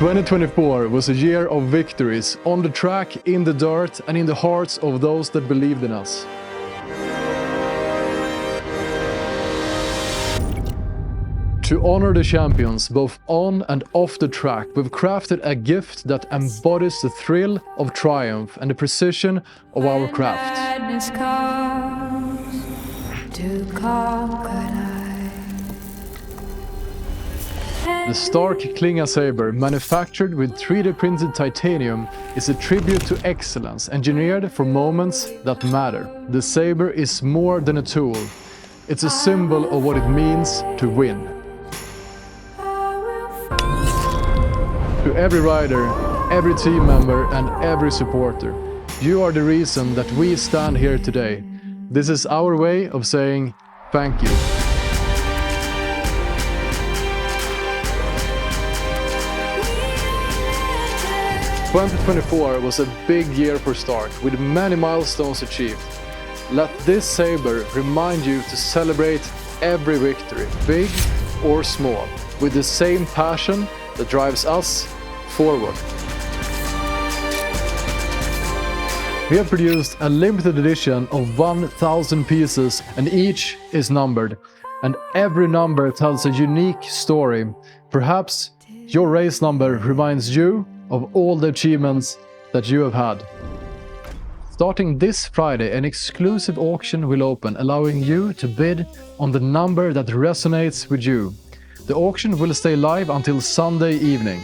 2024 was a year of victories, on the track, in the dirt, and in the hearts of those that believed in us. To honor the champions, both on and off the track, we've crafted a gift that embodies the thrill of triumph and the precision of our craft. The stark KLINGA Sabre, manufactured with 3D printed titanium, is a tribute to excellence, engineered for moments that matter. The Sabre is more than a tool. It's a symbol of what it means to win. To every rider, every team member, and every supporter, you are the reason that we stand here today. This is our way of saying thank you. '24 was a big year for Stark, with many milestones achieved. Let this Sabre remind you to celebrate every victory, big or small, with the same passion that drives us forward. We have produced a limited edition of 1,000 pieces, and each is numbered. And every number tells a unique story. Perhaps your race number reminds you of all the achievements that you have had. Starting this Friday, an exclusive auction will open, allowing you to bid on the number that resonates with you. The auction will stay live until Sunday evening.